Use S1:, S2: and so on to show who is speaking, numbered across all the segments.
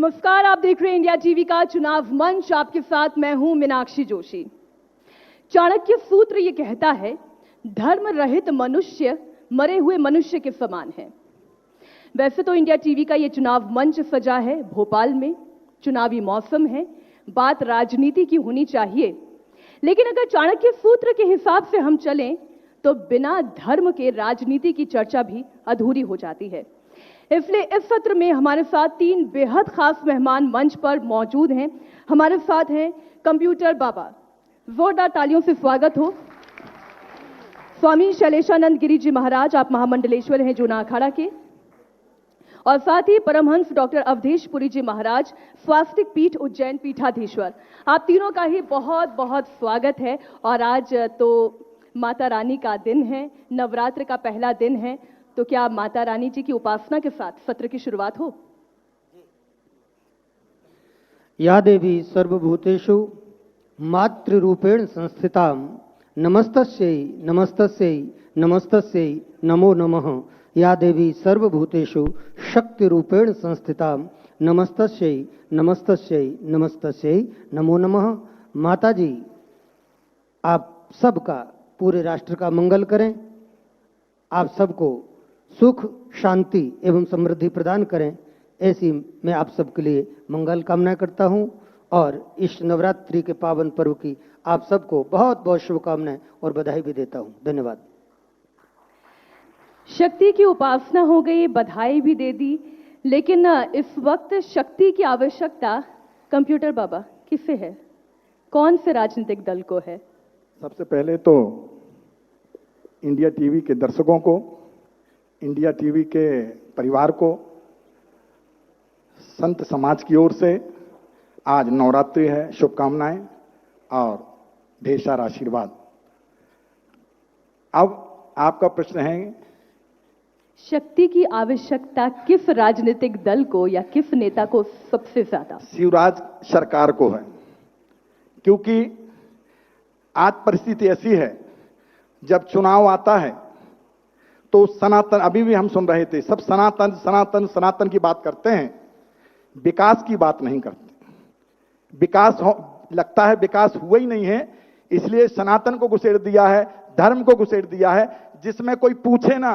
S1: नमस्कार, आप देख रहे हैं इंडिया टीवी का चुनाव मंच। आपके साथ मैं हूं मीनाक्षी जोशी। चाणक्य सूत्र ये कहता है, धर्म रहित मनुष्य मरे हुए मनुष्य के समान है। वैसे तो इंडिया टीवी का ये चुनाव मंच सजा है भोपाल में, चुनावी मौसम है, बात राजनीति की होनी चाहिए, लेकिन अगर चाणक्य सूत्र के हिसाब से हम चलें तो बिना धर्म के राजनीति की चर्चा भी अधूरी हो जाती है। इसलिए इस सत्र में हमारे साथ 3 बेहद खास मेहमान मंच पर मौजूद हैं। हमारे साथ हैं कंप्यूटर बाबा, जोरदार तालियों से स्वागत हो। स्वामी शैलेशानंद गिरी जी महाराज, आप महामंडलेश्वर हैं जूना अखाड़ा के, और साथ ही परमहंस डॉक्टर अवधेश पुरी जी महाराज, स्वास्तिक पीठ उज्जैन पीठाधीश्वर। आप तीनों का ही बहुत बहुत स्वागत है। और आज तो माता रानी का दिन है, नवरात्र का पहला दिन है, तो क्या माता रानी जी की उपासना के साथ सत्र की शुरुआत हो?
S2: या देवी सर्वभूतेषु मातृरूपेण संस्थितां नमस्तस्यै नमस्तस्यै नमस्तस्यै नमो नमः। या देवी सर्वभूतेषु शक्तिरूपेण संस्थितां नमस्तस्यै नमस्तस्यै नमस्तस्यै नमो नमः। माता जी, आप सबका, पूरे राष्ट्र का मंगल करें, आप सबको सुख, शांति एवं समृद्धि प्रदान करें, ऐसी मैं आप सबके लिए मंगल कामना करता हूं। और इस नवरात्रि के पावन पर्व की आप सबको बहुत बहुत शुभकामनाएं और बधाई भी देता हूं। धन्यवाद।
S1: शक्ति की उपासना हो गई, बधाई भी दे दी, लेकिन इस वक्त शक्ति की आवश्यकता कंप्यूटर बाबा किसे है? कौन से राजनीतिक दल को है?
S3: सबसे पहले तो इंडिया टीवी के दर्शकों को, इंडिया टीवी के परिवार को, संत समाज की ओर से आज नवरात्रि है, शुभकामनाएं और ढेर सारा आशीर्वाद। अब आपका प्रश्न है,
S1: शक्ति की आवश्यकता किस राजनीतिक दल को या किस नेता को सबसे ज्यादा?
S3: शिवराज सरकार को है, क्योंकि आज परिस्थिति ऐसी है, जब चुनाव आता है तो सनातन, अभी भी हम सुन रहे थे, सब सनातन सनातन सनातन की बात करते हैं, विकास की बात नहीं करते। लगता है विकास हुआ ही नहीं है, इसलिए सनातन को घुसेड़ दिया है, धर्म को घुसेड़ दिया है, जिसमें कोई पूछे ना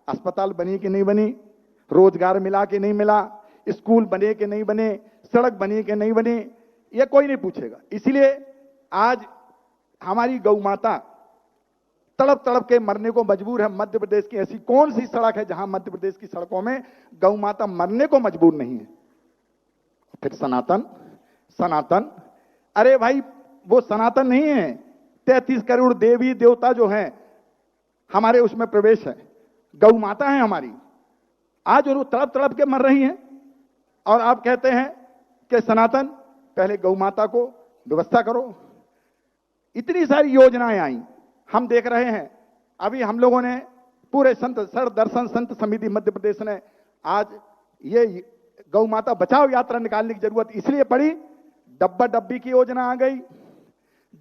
S3: अस्पताल बनी कि नहीं बनी, रोजगार मिला कि नहीं मिला, स्कूल बने कि नहीं बने, सड़क बनी कि नहीं बनी, ये कोई नहीं पूछेगा। इसलिए आज हमारी गौ माता तड़प तड़प के मरने को मजबूर है। मध्य प्रदेश की ऐसी कौन सी सड़क है जहां मध्य प्रदेश की सड़कों में गौ माता मरने को मजबूर नहीं है? फिर सनातन सनातन, अरे भाई वो सनातन नहीं है, 33 करोड़ देवी देवता जो हैं हमारे उसमें प्रवेश है, गौ माता है हमारी। आज वो तड़प तड़प के मर रही हैं और आप कहते हैं कि सनातन, पहले गौ माता को व्यवस्था करो। इतनी सारी योजनाएं आई, हम देख रहे हैं। अभी हम लोगों ने पूरे संत सर दर्शन संत समिति मध्य प्रदेश ने आज ये गौ माता बचाओ यात्रा निकालने की जरूरत इसलिए पड़ी, डब्बा डब्बी की योजना आ गई,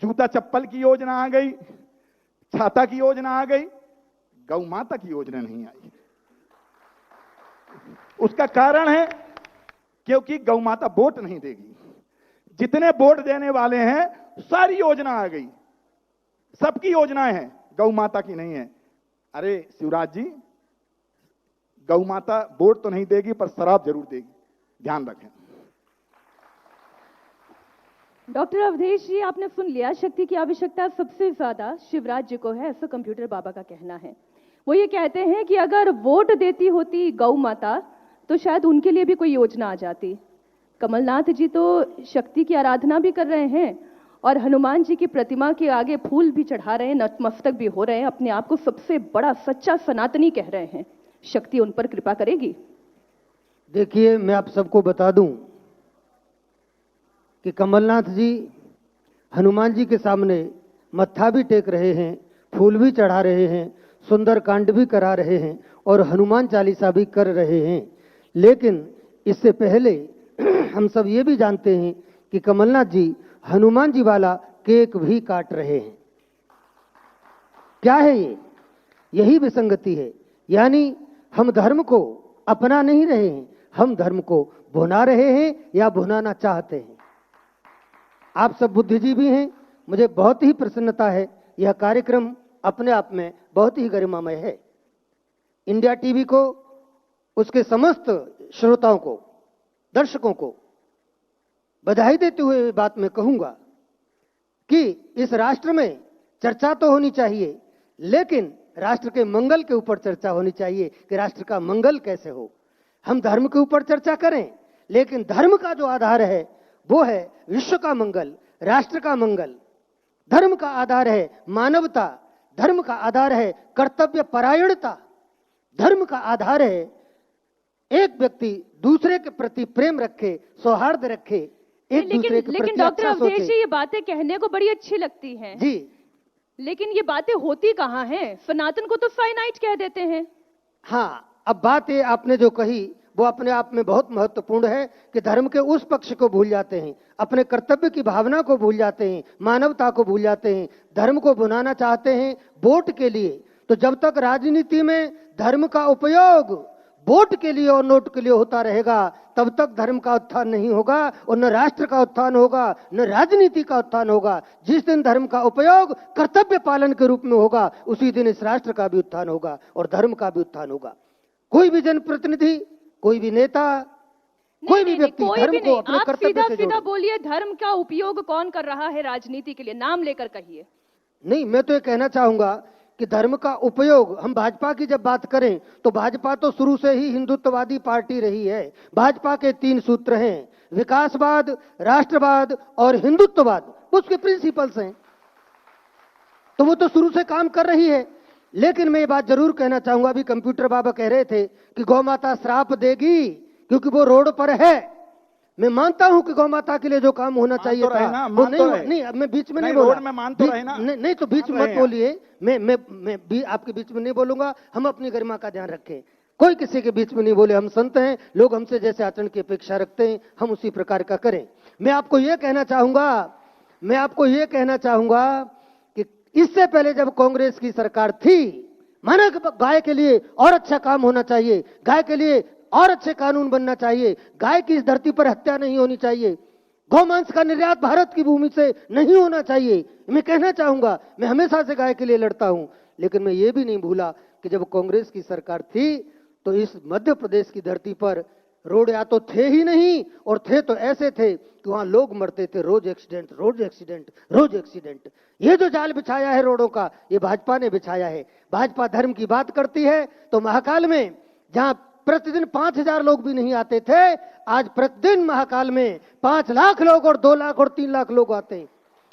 S3: जूता चप्पल की योजना आ गई, छाता की योजना आ गई, गौ माता की योजना नहीं आई। उसका कारण है क्योंकि गौ माता वोट नहीं देगी। जितने वोट देने वाले हैं सारी योजना आ गई, सबकी योजनाएं हैं, गौ माता की नहीं है। अरे शिवराज जी, गौ माता वोट तो नहीं देगी पर शराब जरूर देगी, ध्यान रखें।
S1: डॉक्टर अवधेश जी, आपने सुन लिया, शक्ति की आवश्यकता सबसे ज्यादा शिवराज जी को है, ऐसा कंप्यूटर बाबा का कहना है। वो ये कहते हैं कि अगर वोट देती होती गौ माता तो शायद उनके लिए भी कोई योजना आ जाती। कमलनाथ जी तो शक्ति की आराधना भी कर रहे हैं और हनुमान जी की प्रतिमा के आगे फूल भी चढ़ा रहे हैं, नतमस्तक भी हो रहे हैं, अपने आप को सबसे बड़ा सच्चा सनातनी कह रहे हैं। शक्ति उन पर कृपा करेगी?
S2: देखिए, मैं आप सबको बता दूं कि कमलनाथ जी हनुमान जी के सामने मत्था भी टेक रहे हैं, फूल भी चढ़ा रहे हैं, सुंदरकांड भी करा रहे हैं और हनुमान चालीसा भी कर रहे हैं। लेकिन इससे पहले हम सब ये भी जानते हैं कि कमलनाथ जी हनुमान जी वाला केक भी काट रहे हैं। क्या है ये? यही विसंगति है। यानी हम धर्म को अपना नहीं रहे हैं, हम धर्म को भुना रहे हैं या भुनाना चाहते हैं। आप सब बुद्धिजीवी हैं, मुझे बहुत ही प्रसन्नता है। यह कार्यक्रम अपने आप में बहुत ही गरिमामय है। इंडिया टीवी को, उसके समस्त श्रोताओं को, दर्शकों को बधाई देते हुए बात मैं कहूंगा कि इस राष्ट्र में चर्चा तो होनी चाहिए, लेकिन राष्ट्र के मंगल के ऊपर चर्चा होनी चाहिए कि राष्ट्र का मंगल कैसे हो। हम धर्म के ऊपर चर्चा करें, लेकिन धर्म का जो आधार है वो है विश्व का मंगल, राष्ट्र का मंगल। धर्म का आधार है मानवता, धर्म का आधार है कर्तव्य परायणता, धर्म का आधार है एक व्यक्ति दूसरे के प्रति प्रेम रखे, सौहार्द रखे, एक दूसरे के प्रति
S1: लेकिन डॉक्टर
S2: अच्छा
S1: अवधेश
S2: सोचे।
S1: जी, ये बातें कहने को बड़ी अच्छी लगती हैं
S2: जी,
S1: लेकिन ये बातें होती कहाँ हैं? सनातन को तो फाइनाइट कह देते हैं।
S2: हाँ, अब बात ये आपने जो कही वो अपने आप में बहुत महत्वपूर्ण है कि धर्म के उस पक्ष को भूल जाते हैं, अपने कर्तव्य की भावना को भूल जाते हैं, मानवता को भूल जाते हैं, धर्म को बुनाना चाहते हैं वोट के लिए। तो जब तक राजनीति में धर्म का उपयोग वोट के लिए और नोट के लिए होता रहेगा, तब तक धर्म का उत्थान नहीं होगा और न राष्ट्र का उत्थान होगा, न राजनीति का उत्थान होगा। जिस दिन धर्म का उपयोग कर्तव्य पालन के रूप में होगा, उसी दिन इस राष्ट्र का भी उत्थान होगा और धर्म का भी उत्थान होगा। कोई भी जनप्रतिनिधि, कोई भी नेता, कोई भी व्यक्ति धर्म को अपने कर्तव्य से
S1: सीधा बोलिए, धर्म का उपयोग कौन कर रहा है राजनीति के लिए? नाम लेकर कहिए।
S2: नहीं, मैं तो ये कहना चाहूंगा कि धर्म का उपयोग, हम भाजपा की जब बात करें तो भाजपा तो शुरू से ही हिंदुत्ववादी पार्टी रही है। भाजपा के 3 सूत्र हैं, विकासवाद, राष्ट्रवाद और हिंदुत्ववाद, उसके प्रिंसिपल्स हैं, तो वो तो शुरू से काम कर रही है। लेकिन मैं ये बात जरूर कहना चाहूंगा, अभी कंप्यूटर बाबा कह रहे थे कि गौ माता श्राप देगी क्योंकि वो रोड पर है। मैं मानता हूं कि गौ माता के लिए जो काम होना चाहिए
S3: तो
S2: था
S3: वो
S2: नहीं, अब मैं बीच में नहीं बोला,
S3: रोड में मान तो रहे ना।
S2: नहीं तो बीच में मत बोलिए, मैं भी आपके बीच में नहीं बोलूंगा। हम अपनी गरिमा का ध्यान रखें, कोई किसी के बीच में नहीं बोले। हम संत हैं, लोग हमसे जैसे आचरण की अपेक्षा रखते हैं हम उसी प्रकार का करें। मैं आपको यह कहना चाहूंगा कि इससे पहले जब कांग्रेस की सरकार थी, माना गाय के लिए और अच्छा काम होना चाहिए, गाय के लिए और अच्छे कानून बनना चाहिए, गाय की इस धरती पर हत्या नहीं होनी चाहिए, गौमांस का निर्यात भारत की भूमि से नहीं होना चाहिए। मैं कहना चाहूंगा, मैं हमेशा से गाय के लिए लड़ता हूं, लेकिन मैं ये भी नहीं भूला कि जब कांग्रेस की सरकार थी तो इस मध्य प्रदेश की धरती पर रोड या तो थे ही नहीं, और थे तो ऐसे थे कि वहां लोग मरते थे, रोज एक्सीडेंट, रोज एक्सीडेंट, रोज एक्सीडेंट। ये जो जाल बिछाया है रोडों का, ये भाजपा ने बिछाया है। भाजपा धर्म की बात करती है तो महाकाल में जहां प्रतिदिन 5,000 लोग भी नहीं आते थे, आज प्रतिदिन महाकाल में 5 लाख लोग और 2 लाख और 3 लाख लोग आते हैं।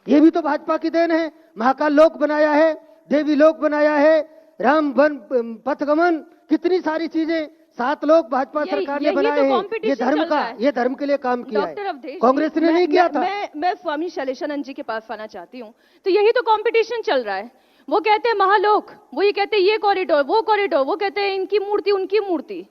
S2: ये भी तो भाजपा की देन है। महाकाल लोक बनाया है, देवी लोक बनाया है, राम वन पथगमन, कितनी सारी चीजें 7 लोग भाजपा सरकार ने बनाए हैं। ये धर्म के लिए काम किया है, कांग्रेस ने नहीं किया था।
S1: मैं स्वामी शैलेशानंद जी के पास आना चाहती हूँ। तो यही तो कंपटीशन चल रहा है। वो कहते हैं महालोक, वो ये कहते हैं ये कॉरिडोर, वो कहते हैं इनकी मूर्ति उनकी मूर्ति।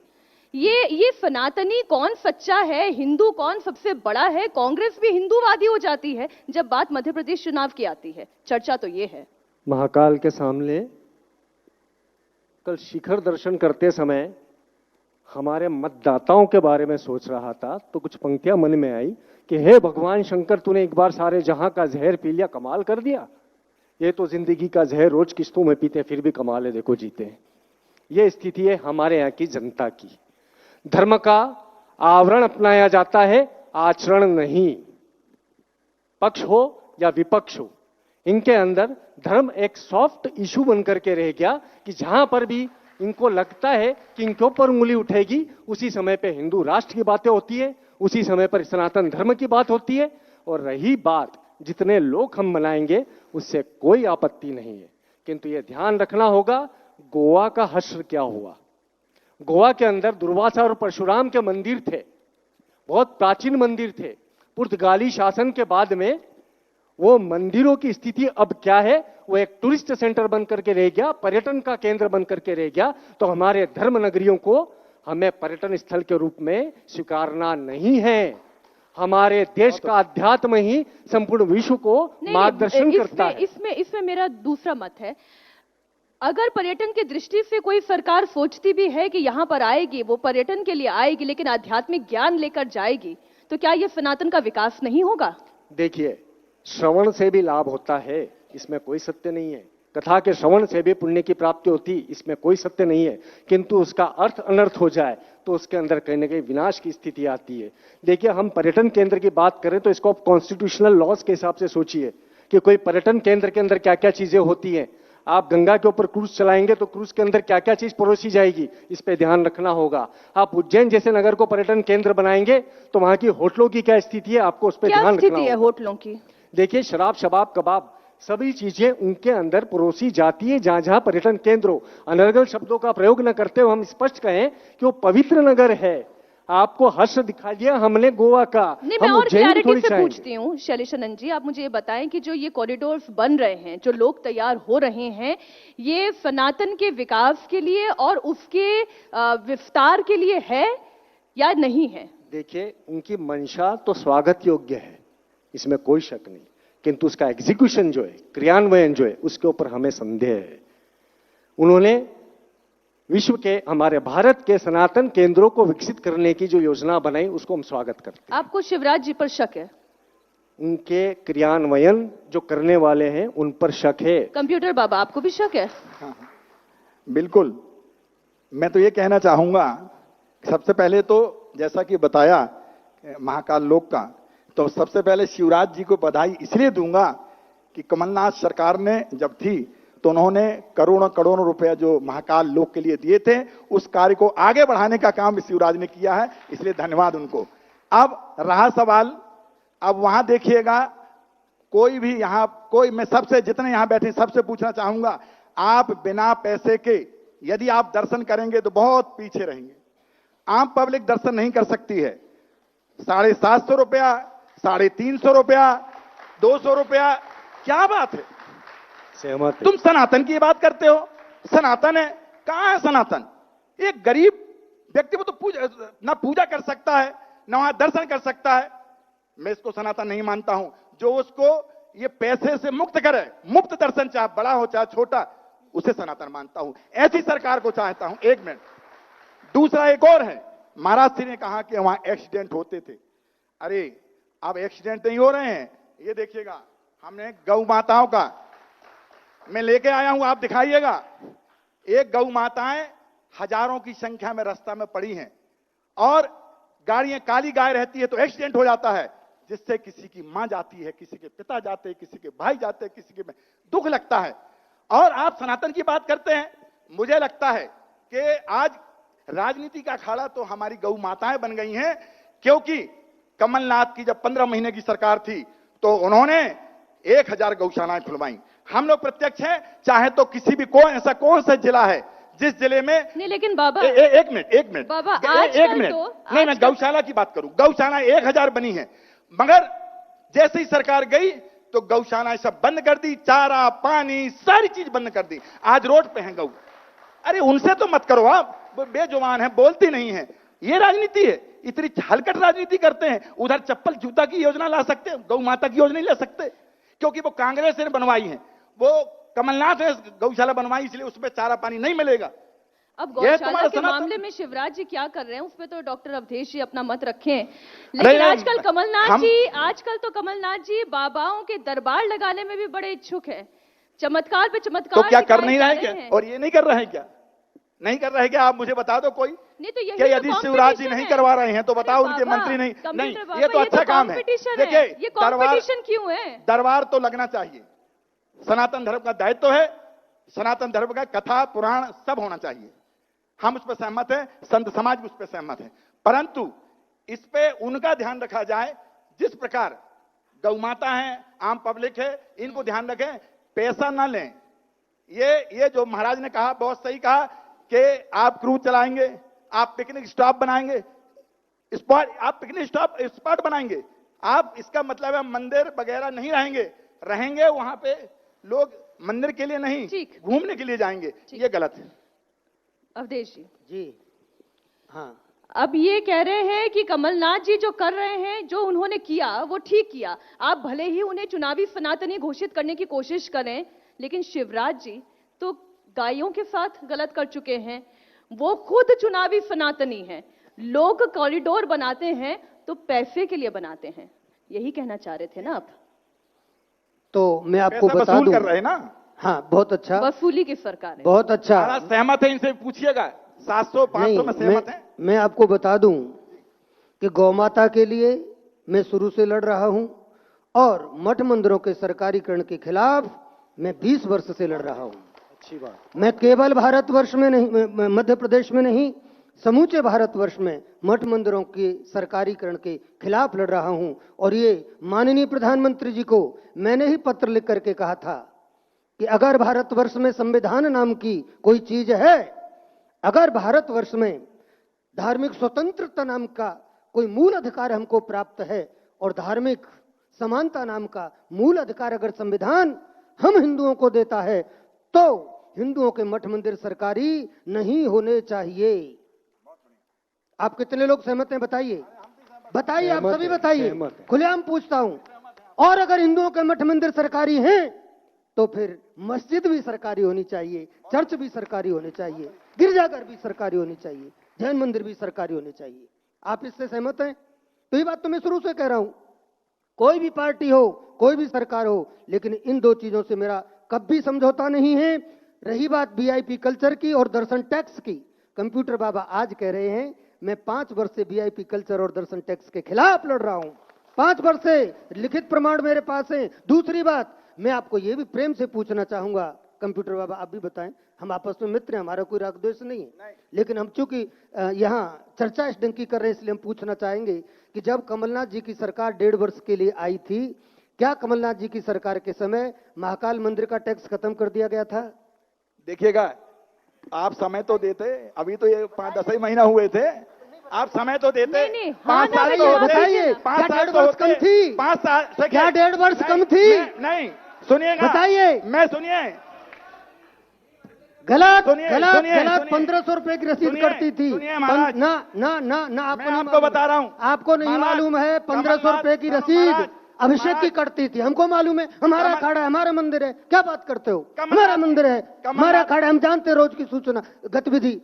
S1: ये सनातनी कौन सच्चा है, हिंदू कौन सबसे बड़ा है? कांग्रेस भी हिंदूवादी हो जाती है जब बात मध्य प्रदेश चुनाव की आती है। चर्चा तो ये है।
S4: महाकाल के सामने कल शिखर दर्शन करते समय हमारे मतदाताओं के बारे में सोच रहा था तो कुछ पंक्तियां मन में आई कि हे भगवान शंकर, तूने एक बार सारे जहां का जहर पी लिया, कमाल कर दिया। ये तो जिंदगी का जहर रोज किस्तों में पीते फिर भी कमाल है, देखो जीते हैं। ये स्थिति है हमारे यहाँ की जनता की। धर्म का आवरण अपनाया जाता है, आचरण नहीं। पक्ष हो या विपक्ष हो, इनके अंदर धर्म एक सॉफ्ट इशू बनकर के रह गया कि जहां पर भी इनको लगता है कि इनके ऊपर उंगली उठेगी, उसी समय पे हिंदू राष्ट्र की बातें होती है, उसी समय पर सनातन धर्म की बात होती है। और रही बात जितने लोग हम मनाएंगे, उससे कोई आपत्ति नहीं है, किंतु यह ध्यान रखना होगा गोवा का हश्र क्या हुआ। गोवा के अंदर दुर्वासा और परशुराम के मंदिर थे, बहुत प्राचीन मंदिर थे। पुर्तगाली शासन के बाद में वो मंदिरों की स्थिति अब क्या है? वो एक टूरिस्ट सेंटर बन करके रह गया, पर्यटन का केंद्र बन करके रह गया। तो हमारे धर्म नगरियों को हमें पर्यटन स्थल के रूप में स्वीकारना नहीं है। हमारे देश का अध्यात्म ही संपूर्ण विश्व को मार्गदर्शन करता है।
S1: इसमें मेरा दूसरा मत है। अगर पर्यटन की दृष्टि से कोई सरकार सोचती भी है कि यहां पर आएगी, वो पर्यटन के लिए आएगी, लेकिन आध्यात्मिक ज्ञान लेकर जाएगी, तो क्या ये सनातन का विकास नहीं होगा?
S4: देखिए, श्रवण से भी लाभ होता है, इसमें कोई सत्य नहीं है। कथा के श्रवण से भी पुण्य की प्राप्ति होती, इसमें कोई सत्य नहीं है। किंतु उसका अर्थ अनर्थ हो जाए तो उसके अंदर कहीं ना कहीं विनाश की स्थिति आती है। देखिए, हम पर्यटन केंद्र की बात करें तो इसको आप कॉन्स्टिट्यूशनल लॉज के हिसाब से सोचिए कि कोई पर्यटन केंद्र के अंदर क्या क्या चीजें होती हैं। आप गंगा के ऊपर क्रूज चलाएंगे तो क्रूज के अंदर क्या क्या चीज परोसी जाएगी, इस पे ध्यान रखना होगा। आप उज्जैन जैसे नगर को पर्यटन केंद्र बनाएंगे तो वहां की होटलों की क्या स्थिति है, आपको उस पर ध्यान रखना
S1: स्थिति है
S4: होगा।
S1: होटलों की?
S4: देखिए, शराब, शबाब, कबाब, सभी चीजें उनके अंदर परोसी जाती है जहां जहां पर्यटन केंद्र हो। अनर्गल शब्दों का प्रयोग न करते हुए हम स्पष्ट कहें कि वो पवित्र नगर है। आपको हर्ष दिखा दिया हमने गोवा का,
S1: नहीं, मैं
S4: हम
S1: और
S4: उज्जैन
S1: क्लैरिटी
S4: थोड़ी
S1: से
S4: चाहेंगे।
S1: पूछती हूँ शैलेशानंद जी, आप मुझे ये बताएं कि जो ये कॉरिडोर्स बन रहे हैं, जो लोग तैयार हो रहे हैं, ये सनातन के विकास के लिए और उसके विस्तार के लिए है या नहीं है?
S4: देखिए, उनकी मंशा तो स्वागत योग्य है, इसमें कोई शक नहीं, किंतु उसका एग्जीक्यूशन जो है, क्रियान्वयन जो है, उसके ऊपर हमें संदेह है। उन्होंने विश्व के, हमारे भारत के सनातन केंद्रों को विकसित करने की जो योजना बनाई, उसको हम स्वागत करते हैं।
S1: आपको शिवराज जी पर शक है?
S4: उनके क्रियान्वयन जो करने वाले हैं उन पर शक है।
S1: कंप्यूटर बाबा, आपको भी शक है?
S3: बिल्कुल। मैं तो ये कहना चाहूंगा, सबसे पहले तो जैसा कि बताया महाकाल लोक का, तो सबसे पहले शिवराज जी को बधाई इसलिए दूंगा कि कमलनाथ सरकार ने जब थी तो उन्होंने करोड़ों करोड़ों रुपए जो महाकाल लोक के लिए दिए थे, उस कार्य को आगे बढ़ाने का काम शिवराज ने किया है, इसलिए धन्यवाद उनको। अब रहा सवाल, अब वहां देखिएगा, कोई भी यहां, कोई, मैं सबसे, जितने यहां बैठे सबसे पूछना चाहूंगा, आप बिना पैसे के यदि आप दर्शन करेंगे तो बहुत पीछे रहेंगे। आम पब्लिक दर्शन नहीं कर सकती है। 750 रुपया, 350 रुपया, 200 रुपया, क्या बात है?
S4: सहमत है।
S3: तुम सनातन की बात करते हो, सनातन है, कहां है सनातन? एक गरीब व्यक्ति को तो ना पूजा कर सकता है, ना वहां दर्शन कर सकता है। मैं इसको सनातन नहीं मानता हूं। जो उसको ये पैसे से मुक्त करे, मुफ्त दर्शन, चाहे बड़ा हो चाहे छोटा, उसे सनातन मानता हूं। ऐसी सरकार को चाहता हूं। एक मिनट, दूसरा एक और है, महाराज श्री ने कहा कि वहां एक्सीडेंट होते थे। अरे अब एक्सीडेंट नहीं हो रहे हैं, ये देखिएगा, हमने गौ माताओं का मैं लेके आया हूं, आप दिखाइएगा। एक गौ माताएं हजारों की संख्या में रास्ता में पड़ी हैं और गाड़ियां, काली गाय रहती है तो एक्सीडेंट हो जाता है, जिससे किसी की मां जाती है, किसी के पिता जाते हैं, किसी के भाई जाते हैं, किसी के में दुख लगता है। और आप सनातन की बात करते हैं। मुझे लगता है कि आज राजनीति का अखाड़ा तो हमारी गौ माताएं बन गई हैं, क्योंकि कमलनाथ की जब 15 महीने की सरकार थी तो उन्होंने 1000 गौशालाएं खुलवाई। हम लोग प्रत्यक्ष हैं, चाहे तो किसी भी कोई ऐसा कौन सा जिला है जिस जिले में
S1: नहीं, लेकिन बाबा
S3: एक मिनट
S1: बाबा,
S3: एक मिनट, नहीं, मैं गौशाला की बात करूं। गौशाला 1000 बनी है, मगर जैसे ही सरकार गई तो गौशालाएं सब बंद कर दी, चारा पानी सारी चीज बंद कर दी। आज रोड पे हैं गौ। अरे उनसे तो मत करो, आप बेजुबान है, बोलती नहीं है। ये राजनीति है, इतनी हलकट राजनीति करते हैं। उधर चप्पल जूता की योजना ला सकते हैं, गौ माता की योजना नहीं ला सकते, क्योंकि वो कांग्रेस ने बनवाई है, वो कमलनाथ ने गौशाला बनवाई, इसलिए उसमें चारा पानी नहीं मिलेगा।
S1: अब गौशाला के मामले में शिवराज जी क्या कर रहे हैं, उस पे तो डॉक्टर अवधेश जी अपना मत रखें। लेकिन आजकल कमलनाथ जी बाबाओं के दरबार लगाने में भी बड़े इच्छुक हैं। चमत्कार पे चमत्कार
S3: तो क्या कर नहीं रहे क्या? और ये नहीं कर रहे हैं क्या? नहीं कर रहे हैं क्या? आप मुझे बता दो कोई।
S1: नहीं तो
S3: यही यदि शिवराज जी नहीं करवा रहे हैं तो बताओ, उनके मंत्री नहीं। ये तो अच्छा काम है।
S1: देखिए, ये कंपटीशन क्यों है?
S3: दरबार तो लगना चाहिए, सनातन धर्म का दायित्व है। सनातन धर्म का कथा पुराण सब होना चाहिए, हम उस पर सहमत हैं, संत समाज भी उस पर सहमत है। परंतु इस पे उनका ध्यान रखा जाए, जिस प्रकार गौ माता है, आम पब्लिक है, इनको ध्यान रखें, पैसा ना लें। ये जो महाराज ने कहा बहुत सही कहा कि आप क्रूज चलाएंगे, आप पिकनिक स्टॉप बनाएंगे, आप पिकनिक स्पॉट बनाएंगे, आप, इसका मतलब है मंदिर वगैरह नहीं रहेंगे वहां पे लोग मंदिर के लिए नहीं, घूमने के लिए जाएंगे। ये गलत है।
S1: अवधेश
S2: जी हाँ,
S1: अब ये कह रहे हैं कि कमलनाथ जी जो कर रहे हैं, जो उन्होंने किया वो ठीक किया। आप भले ही उन्हें चुनावी सनातनी घोषित करने की कोशिश करें, लेकिन शिवराज जी तो गायों के साथ गलत कर चुके हैं, वो खुद चुनावी सनातनी हैं। लोग कॉरिडोर बनाते हैं तो पैसे के लिए बनाते हैं, यही कहना चाह रहे थे ना आप?
S2: तो मैं आपको
S3: पैसा
S2: बता
S3: वसूल
S2: दूं।
S3: कर रहे हैं ना।
S2: हाँ, बहुत अच्छा,
S1: वसूली की सरकार है।
S2: बहुत अच्छा।
S3: महाराज सहमत है, इनसे पूछिएगा। 700-500 में सहमत है?
S2: मैं आपको बता दूं कि गौ माता के लिए मैं शुरू से लड़ रहा हूं और मठ मंदिरों के सरकारीकरण के खिलाफ मैं 20 वर्ष से लड़ रहा हूं।
S4: अच्छी बात।
S2: मैं केवल भारतवर्ष में नहीं, मध्य प्रदेश में नहीं, समूचे भारतवर्ष में मठ मंदिरों के सरकारीकरण के खिलाफ लड़ रहा हूं। और ये माननीय प्रधानमंत्री जी को मैंने ही पत्र लिख करके कहा था कि अगर भारतवर्ष में संविधान नाम की कोई चीज है, अगर भारतवर्ष में धार्मिक स्वतंत्रता नाम का कोई मूल अधिकार हमको प्राप्त है और धार्मिक समानता नाम का मूल अधिकार अगर संविधान हम हिंदुओं को देता है, तो हिंदुओं के मठ मंदिर सरकारी नहीं होने चाहिए। आप कितने लोग सहमत हैं? बताइए, बताइए, आप सभी बताइए, खुलेआम पूछता हूं। और अगर हिंदुओं के मठ मंदिर सरकारी हैं तो फिर मस्जिद भी सरकारी होनी चाहिए, चर्च भी सरकारी होने चाहिए, गिरजाघर भी सरकारी होनी चाहिए, जैन मंदिर भी सरकारी होने चाहिए। आप इससे सहमत हैं? तो ये बात तो मैं शुरू से कह रहा हूं, कोई भी पार्टी हो, कोई भी सरकार हो, लेकिन इन दो चीजों से मेरा कभी समझौता नहीं है। रही बात वीआईपी कल्चर की और दर्शन टैक्स की, कंप्यूटर बाबा आज कह रहे हैं मैं 5 वर्ष से वीआईपी कल्चर और दर्शन टैक्स के खिलाफ लड़ रहा हूं। 5 वर्ष से लिखित प्रमाण मेरे पास है। दूसरी बात, मैं आपको यह भी प्रेम से पूछना चाहूंगा, कंप्यूटर बाबा आप भी बताएं, हम आपस में मित्र हैं, हमारा कोई राग द्वेष नहीं है, लेकिन हम चूंकि यहाँ चर्चा इस ढंग की कर रहे हैं, इसलिए हम पूछना चाहेंगे कि जब कमलनाथ जी की सरकार 1.5 वर्ष के लिए आई थी, क्या कमलनाथ जी की सरकार के समय महाकाल मंदिर का टैक्स खत्म कर दिया गया था?
S3: देखिएगा, आप समय तो देते, अभी तो ये 5-10 ही महीना हुए थे, आप समय तो देते।
S1: नहीं,
S3: 5 साल तो होते,
S2: बताइए,
S3: 5
S2: क्या
S3: साल
S2: 1.5
S3: तो
S2: वर्ष कम
S3: होते,
S2: थी?
S3: 5 साल से
S2: क्या 1.5 वर्ष कम थी?
S3: नहीं, सुनिएगा,
S2: बताइए,
S3: मैं सुनिए,
S2: गलत
S3: सुनिए,
S2: गलत
S3: सुनिए,
S2: गलत
S3: सुनिए।
S2: 1500 रुपए की रसीद
S3: सुनिए,
S2: कटती थी।
S3: सुनिए महाराज।
S2: ना ना ना ना, आपको
S3: मैं
S2: नहीं
S3: आपको
S2: मालूम।
S3: बता रहा हूं,
S2: आपको नहीं
S3: महाराज,
S2: मालूम है 1500 रुपए की
S3: महाराज,
S2: रसीद अभिषेक की
S3: महाराज,
S2: कटती थी, हमको मालूम है। हमारा अखाड़ा है, हमारा मंदिर है, क्या बात करते हो? हमारा मंदिर है, हमारा अखाड़ा, हम जानते हैं रोज की सूचना गतिविधि।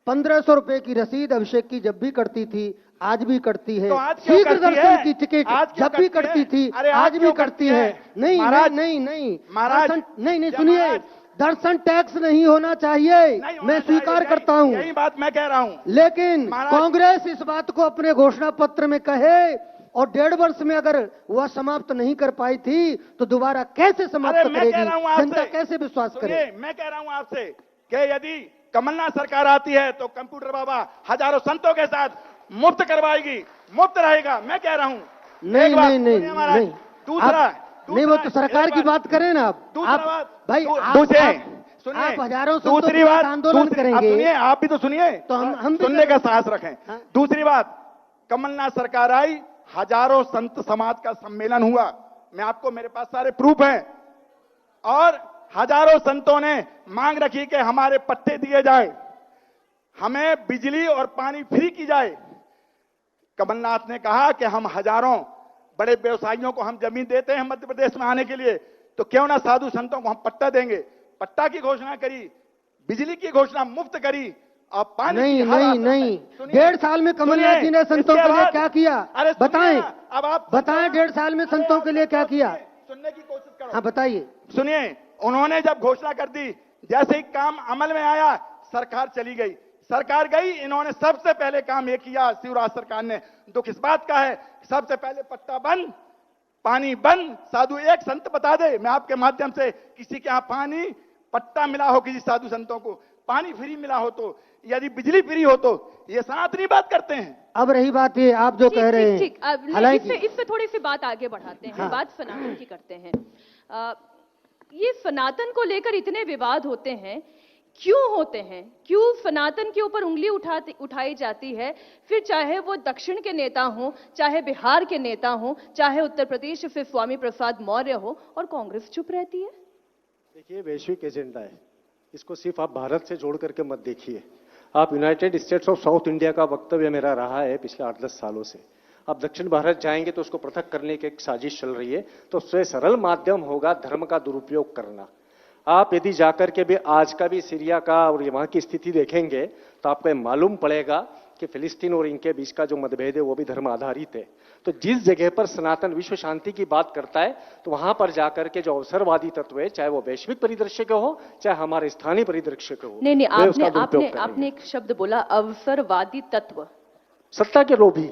S2: 1500 रुपए की रसीद अभिषेक की जब भी कटती थी, आज भी करती है।
S3: तो आज क्यों
S2: शीघ्र
S3: करती
S2: दर्शन
S3: है?
S2: की टिकट
S3: आज क्यों
S2: जब भी
S3: करती
S2: करती
S3: है?
S2: थी,
S3: अरे
S2: आज भी
S3: क्यों
S2: करती है। नहीं
S3: महाराज,
S2: नहीं नहीं,
S3: महाराज,
S2: नहीं
S3: क्या
S2: सुनिए,
S3: महाराज?
S2: दर्शन टैक्स नहीं होना चाहिए,
S3: नहीं होना
S2: मैं स्वीकार
S3: चाहिए,
S2: करता हूं,
S3: यही बात मैं कह रहा हूं।
S2: लेकिन
S3: महाराज-
S2: कांग्रेस इस बात को अपने घोषणा पत्र में कहे और 1.5 वर्ष में अगर वह समाप्त नहीं कर पाई थी तो दोबारा कैसे समाप्त
S3: अरे मैं कह
S2: करेगी?
S3: रहा हूं आपसे,
S2: जनता कैसे विश्वास करे?
S3: सुनिए, मैं कह रहा हूं आपसे कि यदि कमलनाथ सरकार आती है तो कंप्यूटर बाबा हजारों संतों के साथ मुफ्त करवाएगी, मुफ्त रहेगा, मैं कह रहा हूं।
S2: नहीं
S3: एक बात
S2: नहीं नहीं
S3: सुनिए महाराज,
S2: नहीं,
S3: दूसरा
S2: आप- नहीं, वो तो सरकार की बात करें ना आप।
S3: दूसरा बात,
S2: भाई
S3: दूसरे
S2: आप हजारों संतों के
S3: दूसरी
S2: साथ
S3: बात,
S2: आंदोलन
S3: आप
S2: करेंगे
S3: सुनिए, आप भी तो सुनिए,
S2: तो हम भी
S3: सुनने का साहस रखें।
S2: हाँ।
S3: दूसरी बात, कमलनाथ सरकार आई, हजारों संत समाज का सम्मेलन हुआ, मैं आपको, मेरे पास सारे प्रूफ हैं, और हजारों संतों ने मांग रखी कि हमारे पट्टे दिए जाए, हमें बिजली और पानी फ्री की जाए। कमलनाथ ने कहा कि हम हजारों बड़े व्यवसायियों को हम जमीन देते हैं मध्य प्रदेश में आने के लिए, तो क्यों ना साधु संतों को हम पट्टा देंगे। पट्टा की घोषणा करी, बिजली की घोषणा मुफ्त करी, और पानी
S2: नहीं
S3: की हर
S2: नहीं
S3: आसत
S2: नहीं,
S3: है। सुनिए,
S2: 1.5 साल में कमलनाथ जी ने
S3: सुनिए,
S2: संतों
S3: इसके
S2: के लिए
S3: बाद-
S2: क्या किया?
S3: अरे सुनिए
S2: बताएं,
S3: ना, अब आप
S2: बताएं 1.5 साल में संतों के लिए क्या किया?
S3: सुनने की कोशिश करो।
S2: हाँ बताइए।
S3: सुनिए, उन्होंने जब घोषणा कर दी, जैसे ही काम अमल में आया, सरकार चली गई, सरकार गई, इन्होंने सबसे पहले काम ये किया, शिवराज सरकार ने, दुख इस बात का है, सबसे पहले पट्टा बंद, पानी बंद। साधु एक संत बता दे, मैं आपके माध्यम से, किसी के यहां पानी पट्टा मिला हो, किसी साधु संतों को पानी फ्री मिला हो, तो यदि बिजली फ्री हो, तो ये सनातनी बात करते हैं।
S2: अब रही बात ये आप जो कह रहे
S1: ठीक,
S2: हैं,
S1: अब नहीं,
S2: हालांकि
S1: इससे थोड़ी सी बात आगे बढ़ाते हैं।
S2: हाँ।
S1: बात सनातन की करते हैं। ये सनातन को लेकर इतने विवाद होते हैं, क्यों होते हैं? क्यों सनातन के ऊपर उंगली उठाई जाती है? फिर चाहे वो दक्षिण के नेता हो, चाहे बिहार के नेता हो, चाहे उत्तर प्रदेश से स्वामी प्रसाद मौर्य हो, और कांग्रेस चुप रहती है।
S4: देखिए, वैश्विक एजेंडा है, इसको सिर्फ आप भारत से जोड़ करके मत देखिए। आप United states of south India का वक्तव्य मेरा रहा है पिछले 8-10 सालों से। आप दक्षिण भारत जाएंगे तो उसको पृथक करने की एक साजिश चल रही है, तो उससे सरल माध्यम होगा धर्म का दुरुपयोग करना। आप यदि जाकर के भी आज का भी सीरिया का और वहां की स्थिति देखेंगे तो आपको ये मालूम पड़ेगा कि फिलिस्तीन और इनके बीच का जो मतभेद है वो भी धर्म आधारित है। तो जिस जगह पर सनातन विश्व शांति की बात करता है तो वहां पर जाकर के जो अवसरवादी तत्व है, चाहे वो वैश्विक परिदृश्य के हो चाहे हमारे स्थानीय परिदृश्य के हो,
S1: नहीं,
S4: वे उसका दुरुपयोग
S1: आपने
S4: करेंगे।
S1: एक शब्द बोला, अवसरवादी तत्व।
S4: सत्ता के लोभी,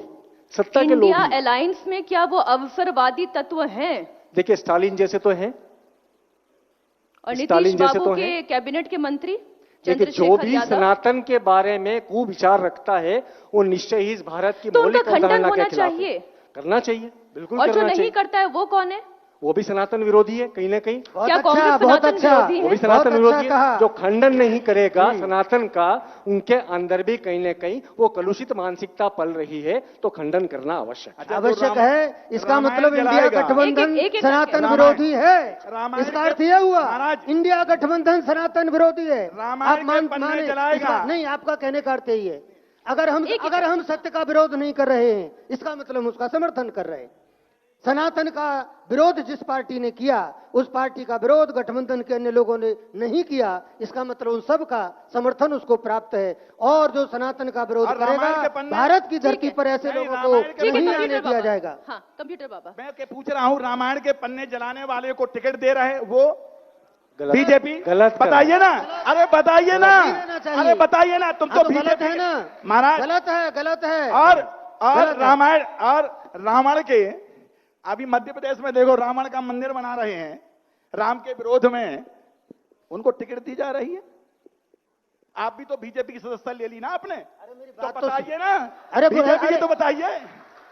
S4: सत्ता के
S1: इंडिया
S4: लोभी।
S1: अलायंस में क्या वो अवसरवादी तत्व हैं?
S4: देखिए स्टालिन जैसे तो हैं,
S1: और
S4: स्टालिन
S1: नीतीश
S4: जैसे
S1: बाबू
S4: तो
S1: के
S4: हैं।
S1: कैबिनेट के मंत्री
S4: देखिए जो
S1: चंद्रशेखर
S4: भी
S1: यादव,
S4: सनातन के बारे में कुविचार रखता है वो निश्चय ही इस भारत की
S1: तो उनका
S4: मौलिक
S1: खंडन
S4: अवधारणा
S1: होना
S4: के खिलाफ है।
S1: चाहिए।
S4: करना चाहिए, बिल्कुल
S1: और जो
S4: करना
S1: नहीं
S4: चाहिए।
S1: करता है वो कौन है?
S4: वो भी सनातन विरोधी है कहीं ना कहीं।
S1: क्या कांग्रेस
S2: बहुत
S1: सनातन
S2: अच्छा,
S1: विरोधी
S4: वो भी
S1: है?
S4: सनातन
S2: बहुत
S4: विरोधी
S2: अच्छा
S4: है।
S2: कहा।
S4: जो खंडन नहीं करेगा सनातन का, उनके अंदर भी कहीं ना कहीं वो कलुषित मानसिकता पल रही है, तो खंडन करना आवश्यक है।
S3: अच्छा,
S2: आवश्यक
S3: जो
S2: है। इसका
S3: रामायण
S2: मतलब इंडिया
S3: जलाएगा।
S2: गठबंधन
S1: एक- एक-
S2: सनातन
S3: रामायण-
S2: विरोधी है।
S3: रामायण
S2: इसका
S3: के-
S2: अर्थ यह हुआ
S3: महाराज-
S2: इंडिया गठबंधन सनातन विरोधी है।
S3: रामायण
S2: आप
S3: के पन्ने
S2: माने
S3: जलाएगा।
S2: नहीं, आपका कहने का अर्थ यही है। अगर
S1: एक-
S2: हम सत्य का विरोध नहीं कर रहे हैं, इसका मतलब हम उसका समर्थन कर रहे हैं। सनातन का विरोध जिस पार्टी ने किया, उस पार्टी का विरोध गठबंधन के अन्य लोगों ने नहीं किया, इसका मतलब उन सब का समर्थन उसको प्राप्त है। और जो सनातन का विरोध
S3: और रामायण
S2: करेगा,
S3: के पन्ने-
S2: भारत की धरती
S1: ठीक है।
S2: पर ऐसे
S3: नहीं,
S2: लोगों
S3: रामायण
S2: को
S3: के
S1: ठीक है,
S2: नहीं
S3: पन्ने-
S2: आने
S1: कंप्यूटर
S2: दिया
S1: बाबा।
S2: जाएगा।
S1: हाँ, कंप्यूटर बाबा।
S3: मैं के पूछ रहा हूँ, रामायण के पन्ने जलाने वाले को टिकट दे रहे वो
S4: गलत-
S3: बीजेपी?
S4: गलत कर-
S3: बताइए ना, अरे बताइए ना,
S2: नहीं देना चाहिए।
S3: अरे बताइए ना, तुम
S2: हाँ,
S3: तो
S2: गलत
S3: बीजेपी
S2: है ना,
S3: महाराज।
S2: गलत है, गलत है।
S3: और
S2: गलत है।
S3: रामायण के अभी मध्य प्रदेश में देखो, रावण का मंदिर बना रहे हैं, राम के विरोध में उनको टिकट दी जा रही है। आप भी तो बीजेपी की सदस्यता ले ली ना आपने, तो
S2: बात तो-
S3: बताइए ना।
S2: अरे
S3: बीजेपी की
S2: अरे-
S3: तो बताइए।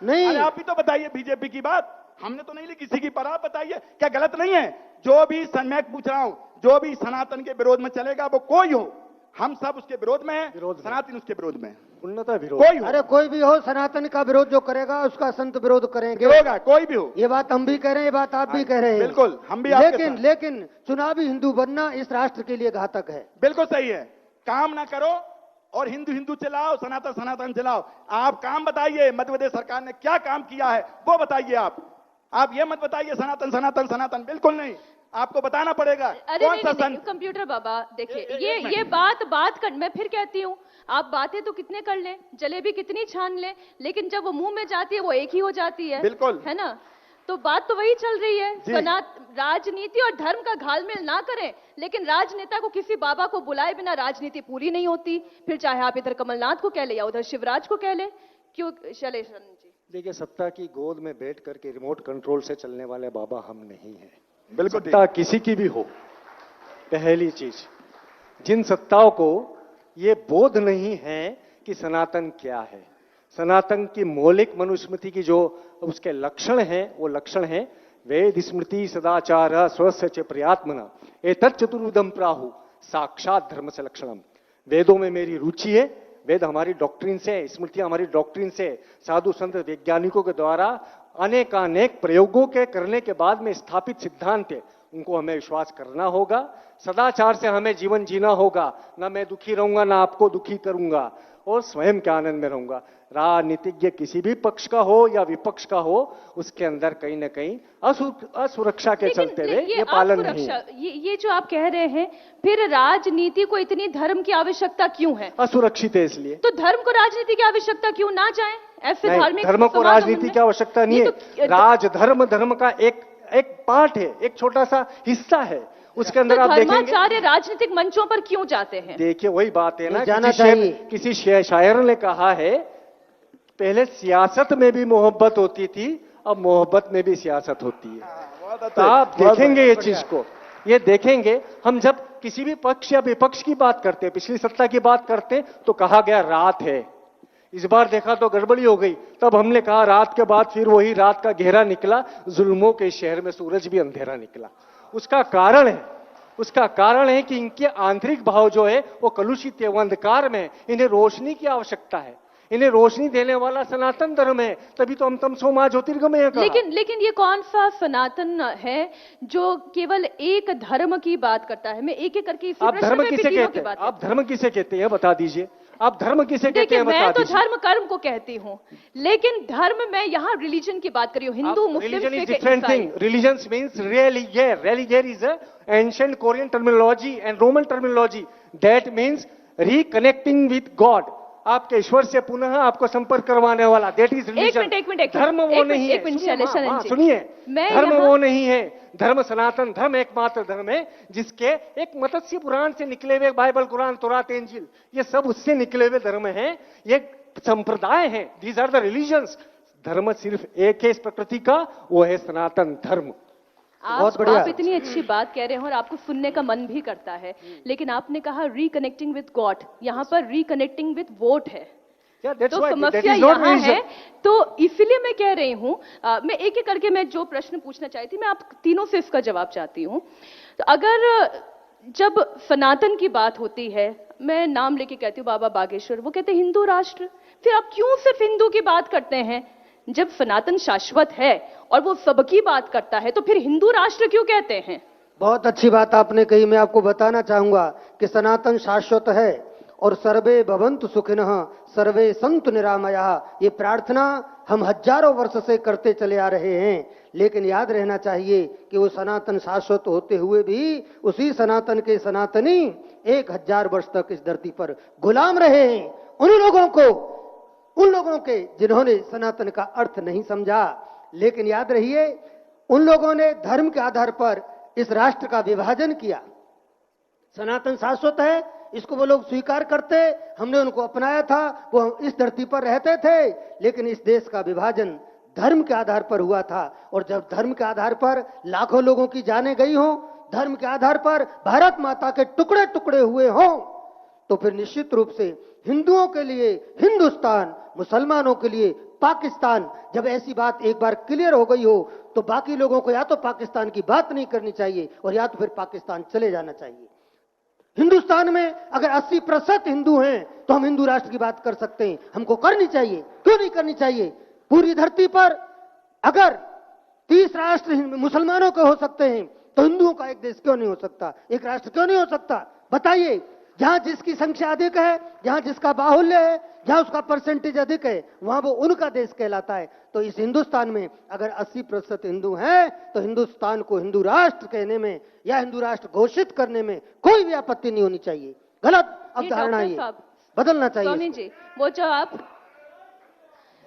S2: नहीं,
S3: अरे आप भी तो बताइए बीजेपी की बात, हमने तो नहीं ली किसी की, पर आप बताइए क्या गलत नहीं है? जो भी मैं पूछ रहा हूं, जो भी सनातन के विरोध में चलेगा वो कोई हो, हम सब उसके विरोध में हैं,
S4: विरोध में।
S3: सनातन उसके विरोध में,
S4: उन्नता विरोध।
S3: कोई हो,
S2: अरे कोई भी हो, सनातन का विरोध जो करेगा उसका संत विरोध करेंगे।
S3: होगा कोई भी हो।
S2: ये बात हम भी कह रहे हैं, ये बात आप भी कह रहे हैं।
S3: बिल्कुल, हम भी आपके
S2: लेकिन
S3: साथ।
S2: लेकिन चुनावी हिंदू बनना इस राष्ट्र के लिए घातक है।
S3: बिल्कुल सही है। काम ना करो और हिंदू हिंदू चलाओ, सनातन सनातन चलाओ। आप काम बताइए, मध्य प्रदेश सरकार ने क्या काम किया है वो बताइए। आप ये मत बताइए सनातन सनातन सनातन, बिल्कुल नहीं, आपको बताना पड़ेगा
S1: अरे
S3: कौन
S1: नहीं,
S3: सा
S1: नहीं, नहीं,
S3: संत।
S1: कंप्यूटर बाबा देखिए,
S3: एक
S1: ये बात कर, मैं फिर कहती हूँ, आप बातें तो कितने कर लें, जलेबी कितनी छान लें, लेकिन जब वो मुंह में जाती है वो एक ही हो जाती है।
S3: बिल्कुल।
S1: है ना? तो बात तो वही चल रही है।
S3: जी।
S1: राजनीति और धर्म का घालमेल ना करें, लेकिन राजनेता को किसी बाबा को बुलाए बिना राजनीति पूरी नहीं होती। फिर चाहे आप इधर कमलनाथ को कह ले या उधर शिवराज को कह ले। क्यों शैलेश जी?
S4: देखिए सत्ता की गोद में बैठ करके रिमोट कंट्रोल से चलने वाले बाबा हम नहीं हैं।
S3: बिल्कुल
S4: सत्ता किसी की भी हो, पहली चीज, जिन सत्ताओं को ये बोध नहीं है कि सनातन क्या है, सनातन की मौलिक मनुस्मृति की जो उसके लक्षण हैं, वो लक्षण हैं वेद स्मृति सदाचार स्वस्य च प्रयात्मना एतत् चतुर्विधम प्राहु साक्षात धर्म से लक्षणम। वेदों में मेरी रुचि है, वेद हमारी डॉक्ट्रिन से, स्मृतियां हमारी डॉक्ट्रिन से, साधु संत वैज्ञानिकों के द्वारा अनेकानेक प्रयोगों के करने के बाद में स्थापित सिद्धांत है, उनको हमें विश्वास करना होगा। सदाचार से हमें जीवन जीना होगा, ना मैं दुखी रहूंगा ना आपको दुखी करूंगा, और स्वयं के आनंद में रहूंगा। राजनीतिज्ञ किसी भी पक्ष का हो या विपक्ष का हो, उसके अंदर कहीं ना कहीं असुरक्षा के चलते हुए ये पालन नहीं है।
S1: ये जो आप कह रहे हैं, फिर राजनीति को इतनी धर्म की आवश्यकता क्यों है?
S4: असुरक्षित है इसलिए।
S1: तो धर्म को राजनीति की आवश्यकता क्यों ना जाए? ऐसे
S4: नहीं,
S1: धार्मिक
S4: धर्म को
S1: समागम
S4: राजनीति
S1: में-
S4: की आवश्यकता नहीं
S1: ये
S4: है।
S1: तो-
S4: राजधर्म धर्म का एक पार्ट है, एक छोटा सा हिस्सा है, उसके अंदर
S1: तो
S4: आप देखेंगे।
S1: धर्माचार्य राजनीतिक मंचों पर क्यों जाते हैं?
S4: देखिए वही बात है ना,
S2: जाना चाहिए।
S4: किसी शायर ने कहा है, पहले सियासत में भी मोहब्बत होती थी, अब मोहब्बत में भी सियासत होती है।
S3: बहुत
S4: तो
S3: अच्छा,
S4: आप
S3: बहुत
S4: देखेंगे ये
S3: बढ़िया।
S4: चीज को, ये देखेंगे हम जब किसी भी पक्ष या विपक्ष की बात करते हैं, पिछली सत्ता की बात करते हैं, तो कहा गया रात है। इस बार देखा तो गड़बड़ी हो गई, तब हमने कहा रात के बाद फिर वही रात का घेरा निकला, जुल्मों के शहर में सूरज भी अंधेरा निकला। उसका कारण है कि इनके आंतरिक भाव जो है वो कलुषित है, वो अंधकार में, इन्हें रोशनी की आवश्यकता है। इन्हें रोशनी देने वाला सनातन धर्म है, तभी तो हम तमसो मा ज्योतिर्गमय कहा।
S1: लेकिन ये कौन सा सनातन है जो केवल एक धर्म की बात करता है? मैं एक एक करके इसी
S4: आप
S1: प्रश्न
S4: धर्म
S1: में
S4: किसे
S1: तीनों
S4: कहते
S1: की
S4: हैं?
S1: बात
S4: आप धर्म किसे कहते हैं बता दीजिए। आप धर्म किसे कहते
S1: देखिए,
S4: हैं बता
S1: मैं तो
S4: दीजिए।
S1: धर्म कर्म को कहती हूँ, लेकिन धर्म में यहाँ रिलीजन की बात करी हूँ, हिंदू मुस्लिम
S4: Religion is
S1: सिख
S4: different
S1: ईसाई।
S4: thing. Religion means religion. Religion is a ancient Korean terminology and Roman terminology. That means reconnecting with God. आपके ईश्वर से पुनः आपको संपर्क करवाने वाला, दैट इज रिलीजन।
S1: एक मिनट,
S4: धर्म वो नहीं है।
S1: एक मिनट शैलेश जी।
S4: सुनिए,
S1: मैं
S4: धर्म
S1: यहाँ-
S4: वो नहीं है। धर्म सनातन धर्म एकमात्र धर्म है जिसके एक मत्स्य पुराण से निकले हुए बाइबल, कुरान, तौरात, इंजील, ये सब उससे निकले हुए धर्म है। ये संप्रदाय है। These are the religions. धर्म सिर्फ एक है इस प्रकृति का, वो है सनातन धर्म।
S1: आप इतनी अच्छी बात कह रहे हैं और आपको सुनने का मन भी करता है, लेकिन आपने कहा रिकनेक्टिंग विद गॉड, यहाँ पर रिकनेक्टिंग विद वोट है। तो समस्या यहाँ है, तो इसीलिए मैं कह रही हूँ, मैं एक एक करके मैं जो प्रश्न पूछना चाहती थी, मैं आप तीनों से इसका जवाब चाहती हूँ। तो अगर जब सनातन की बात होती है, मैं नाम लेके कहती हूँ बाबा बागेश्वर, वो कहते हैं हिंदू राष्ट्र, फिर आप क्यों सिर्फ हिंदू की बात करते हैं? जब सनातन शाश्वत है और वो सबकी बात करता है, तो फिर हिंदू राष्ट्र क्यों कहते हैं?
S2: बहुत अच्छी बात आपने कही। मैं आपको बताना चाहूंगा कि सनातन शाश्वत है और सर्वे भवन्तु सुखिनः सर्वे सन्तु निरामयाः, ये प्रार्थना हम हजारों वर्ष से करते चले आ रहे हैं। लेकिन याद रहना चाहिए कि वो सनातन शाश्वत होते हुए भी उसी सनातन के सनातनी 1000 वर्ष तक इस धरती पर गुलाम रहे हैं। उन लोगों के जिन्होंने सनातन का अर्थ नहीं समझा। लेकिन याद रहिए, उन लोगों ने धर्म के आधार पर इस राष्ट्र का विभाजन किया। सनातन शाश्वत है, इसको वो लोग स्वीकार करते, हमने उनको अपनाया था, वो इस धरती पर रहते थे। लेकिन इस देश का विभाजन धर्म के आधार पर हुआ था, और जब धर्म के आधार पर लाखों लोगों की जानें गई हों, धर्म के आधार पर भारत माता के टुकड़े टुकड़े हुए हों, तो फिर निश्चित रूप से हिंदुओं के लिए हिंदुस्तान, मुसलमानों के लिए पाकिस्तान, जब ऐसी बात एक बार क्लियर हो गई हो, तो बाकी लोगों को या तो पाकिस्तान की बात नहीं करनी चाहिए और या तो फिर पाकिस्तान चले जाना चाहिए। हिंदुस्तान में अगर 80% हिंदू हैं तो हम हिंदू राष्ट्र की बात कर सकते हैं, हमको करनी चाहिए। क्यों नहीं करनी चाहिए? पूरी धरती पर अगर 30 राष्ट्र मुसलमानों के हो सकते हैं, तो हिंदुओं का एक देश क्यों नहीं हो सकता? एक राष्ट्र क्यों नहीं हो सकता? बताइए। जहां जिसकी संख्या अधिक है, जहां जिसका बाहुल्य है, जहां उसका परसेंटेज अधिक है, वहां वो उनका देश कहलाता है। तो इस हिंदुस्तान में अगर 80% हिंदू हैं, तो हिंदुस्तान को हिंदू राष्ट्र कहने में या हिंदू राष्ट्र घोषित करने में कोई भी आपत्ति नहीं होनी चाहिए। गलत अवधारणा है, बदलना चाहिए।
S1: स्वामी जी, वो जो आप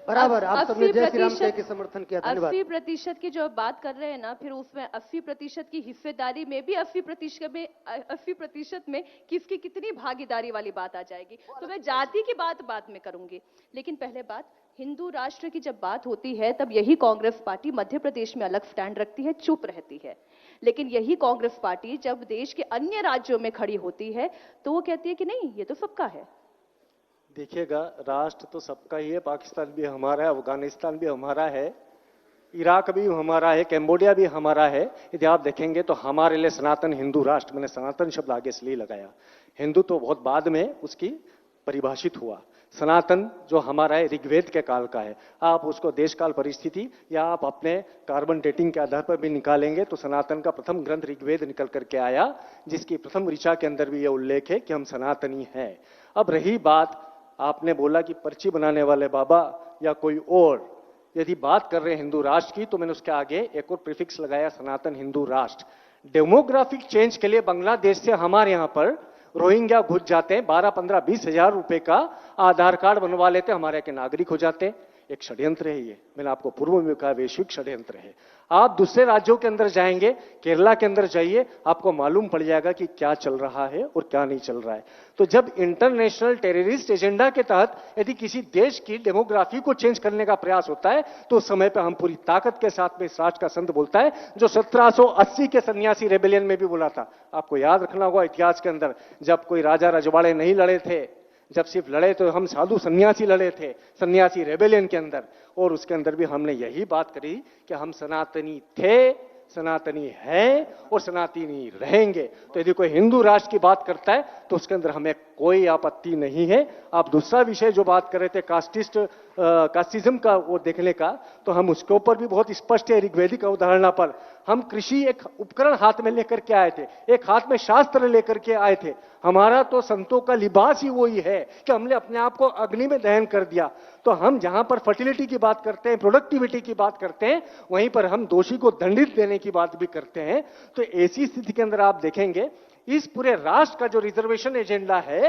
S2: बराबर, आप सबने जय श्री राम कह के समर्थन किया, धन्यवाद।
S1: 80% की जो बात कर रहे हैं ना, फिर उसमें 80% की हिस्सेदारी में भी 80% में किसकी कितनी भागीदारी वाली बात आ जाएगी। तो मैं जाति की बात में करूंगी, लेकिन पहले बात हिंदू राष्ट्र की जब बात होती है, तब यही कांग्रेस पार्टी मध्य प्रदेश में अलग स्टैंड रखती है, चुप रहती है। लेकिन यही कांग्रेस पार्टी जब देश के अन्य राज्यों में खड़ी होती है, तो वो कहती है कि नहीं, ये तो सबका है।
S4: देखिएगा, राष्ट्र तो सबका ही है। पाकिस्तान भी हमारा है, अफगानिस्तान भी हमारा है, इराक भी हमारा है, कैम्बोडिया भी हमारा है। यदि आप देखेंगे तो हमारे लिए सनातन हिंदू राष्ट्र, मैंने सनातन शब्द आगे इसलिए लगाया, हिंदू तो बहुत बाद में उसकी परिभाषित हुआ। सनातन जो हमारा है ऋग्वेद के काल का है। आप उसको देश काल परिस्थिति या आप अपने कार्बन डेटिंग के आधार पर भी निकालेंगे तो सनातन का प्रथम ग्रंथ ऋग्वेद निकल करके आया, जिसकी प्रथम ऋचा के अंदर भी यह उल्लेख है कि हम सनातनी हैं। अब रही बात, आपने बोला कि पर्ची बनाने वाले बाबा या कोई और यदि बात कर रहे हैं हिंदू राष्ट्र की, तो मैंने उसके आगे एक और प्रीफिक्स लगाया, सनातन हिंदू राष्ट्र। डेमोग्राफिक चेंज के लिए बांग्लादेश से हमारे यहां पर रोहिंग्या घुस जाते हैं, 12, 15, 20 हजार रुपए का आधार कार्ड बनवा लेते हैं, हमारे के नागरिक हो जाते हैं। एक षड्यंत्र है ये, मैंने आपको पूर्व में कहा, वैश्विक षड्यंत्र है। आप दूसरे राज्यों के अंदर जाएंगे, केरला के अंदर जाइए, आपको मालूम पड़ जाएगा कि क्या चल रहा है और क्या नहीं चल रहा है। तो जब इंटरनेशनल टेररिस्ट एजेंडा के तहत यदि किसी देश की डेमोग्राफी को चेंज करने का प्रयास होता है, तो उस समय पर हम पूरी ताकत के साथ में इस राष्ट्र का संत बोलता है, जो 1780 के सन्यासी रेबेलियन में भी बोला था। आपको याद रखना होगा इतिहास के अंदर, जब कोई राजा रजवाड़े नहीं लड़े थे, जब सिर्फ लड़े तो हम साधु सन्यासी लड़े थे, सन्यासी रेबेलियन के अंदर, और उसके अंदर भी हमने यही बात करी कि हम सनातनी थे, सनातनी हैं और सनातनी रहेंगे। तो यदि कोई हिंदू राष्ट्र की बात करता है तो उसके अंदर हमें कोई आपत्ति नहीं है। आप दूसरा विषय जो बात कर रहे थे कास्टिज्म का वो देखने का, तो हम उसके ऊपर भी बहुत स्पष्ट है। ऋग्वेदिक अवधारणा पर हम कृषि एक उपकरण हाथ में लेकर के आए थे, एक हाथ में शास्त्र लेकर के आए थे। हमारा तो संतों का लिबास ही वही है कि हमने अपने आप को अग्नि में दहन कर दिया। तो हम जहां पर फर्टिलिटी की बात करते हैं, प्रोडक्टिविटी की बात करते हैं, वहीं पर हम दोषी को दंडित देने की बात भी करते हैं। तो ऐसी स्थिति के अंदर आप देखेंगे इस पूरे राष्ट्र का जो रिजर्वेशन एजेंडा है